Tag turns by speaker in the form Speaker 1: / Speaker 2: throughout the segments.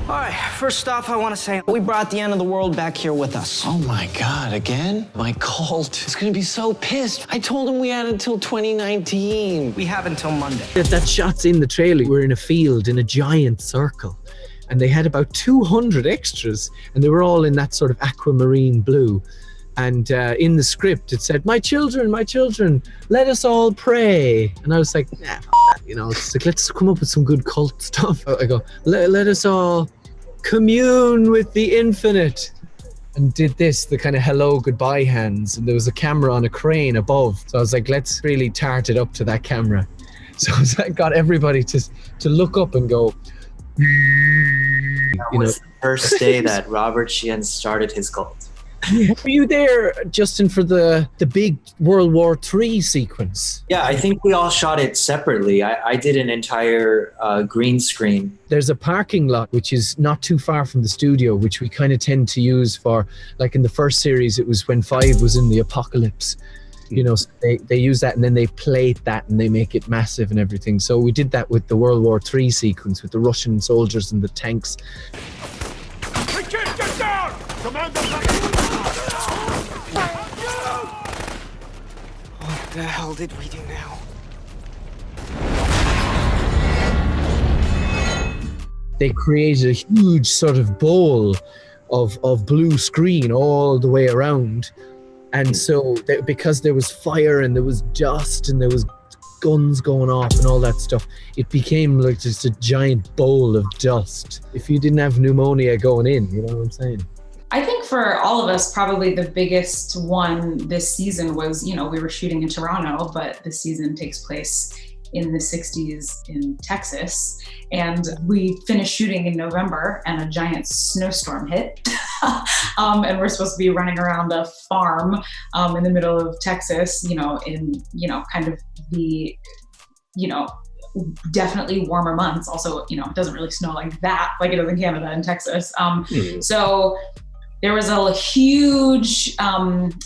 Speaker 1: All right, first off, I want to say we brought the end of the world back here with us.
Speaker 2: Oh my God, again? My cult is gonna be so pissed. I told him we had until 2019.
Speaker 1: We have until Monday.
Speaker 3: That shot's in the trailer. We're in a field in a giant circle, and they had about 200 extras, and they were all in that sort of aquamarine blue. And in the script, it said, my children, let us all pray. And I was like, nah, f that. You know, it's like, let's come up with some good cult stuff. I go, let us all commune with the infinite. And did this, the kind of hello, goodbye hands. And there was a camera on a crane above. So I was like, let's really tart it up to that camera. So I got everybody to look up and go,
Speaker 4: That was the first day that Robert Sheehan started his cult.
Speaker 3: Were you there, Justin, for the big World War III sequence?
Speaker 4: Yeah, I think we all shot it separately. I did an entire green screen.
Speaker 3: There's a parking lot which is not too far from the studio, which we kind of tend to use for, like in the first series, it was when 5 was in the apocalypse. You know, so they use that and then they plate that and they make it massive and everything. So we did that with the World War III sequence with the Russian soldiers and the tanks.
Speaker 5: We can't get down! Commander!
Speaker 1: What the hell did we do now?
Speaker 3: They created a huge sort of bowl of blue screen all the way around. And so because there was fire and there was dust and there was guns going off and all that stuff, it became like just a giant bowl of dust. If you didn't have pneumonia going in, you know what I'm saying?
Speaker 6: I think for all of us, probably the biggest one this season was, you know, we were shooting in Toronto, but the season takes place in the 60s in Texas. And we finished shooting in November and a giant snowstorm hit. And we're supposed to be running around a farm in the middle of Texas, you know, in, you know, kind of the, you know, definitely warmer months. Also, you know, it doesn't really snow like that, like it does in Canada and Texas. So there was a huge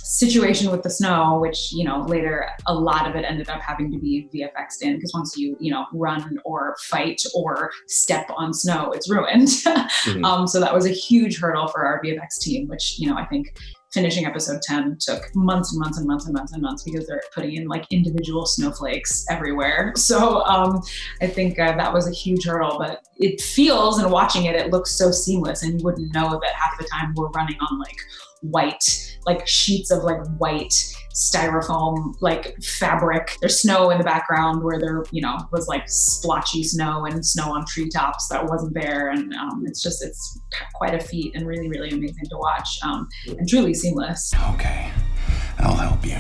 Speaker 6: situation with the snow, which, you know, later a lot of it ended up having to be VFX'd in, because once you know, run or fight or step on snow, it's ruined. So that was a huge hurdle for our VFX team, which, you know, I think finishing episode 10 took months and months and months and months and months because they're putting in like individual snowflakes everywhere. So I think that was a huge hurdle, but it feels, and watching it, it looks so seamless, and you wouldn't know that half the time we're running on like white, like sheets of like white styrofoam, like fabric. There's snow in the background where there, you know, was like splotchy snow and snow on treetops that wasn't there. And it's quite a feat and really, really amazing to watch, and truly seamless.
Speaker 5: Okay, I'll help you.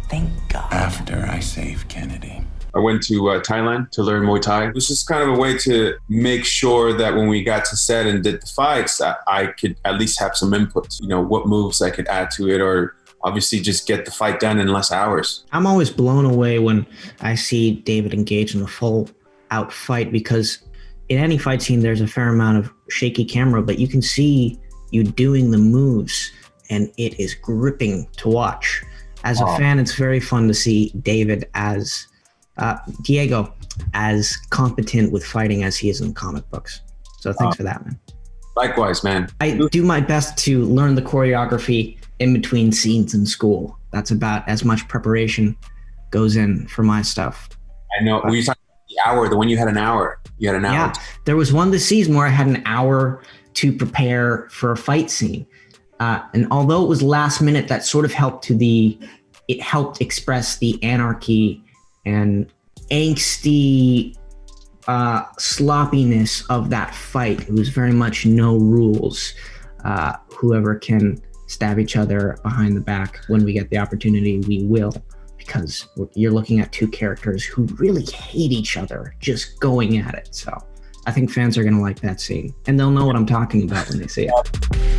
Speaker 1: Thank God.
Speaker 5: After I save Kennedy.
Speaker 7: I went to Thailand to learn Muay Thai. It was just kind of a way to make sure that when we got to set and did the fights, I could at least have some input. You know, what moves I could add to it, or obviously just get the fight done in less hours.
Speaker 8: I'm always blown away when I see David engage in a full-out fight, because in any fight scene, there's a fair amount of shaky camera, but you can see you doing the moves, and it is gripping to watch. As a fan, it's very fun to see David as Diego as competent with fighting as he is in the comic books. So thanks for that, man.
Speaker 7: Likewise, man.
Speaker 8: I do my best to learn the choreography in between scenes in school. That's about as much preparation goes in for my stuff.
Speaker 7: I know. Were you talking about the hour, the one you had an hour? You had an hour?
Speaker 8: Yeah, there was one this season where I had an hour to prepare for a fight scene. And although it was last minute, that sort of helped it helped express the anarchy and angsty sloppiness of that fight. It was very much no rules. Whoever can stab each other behind the back when we get the opportunity, we will, because you're looking at two characters who really hate each other just going at it. So I think fans are going to like that scene, and they'll know what I'm talking about when they see it.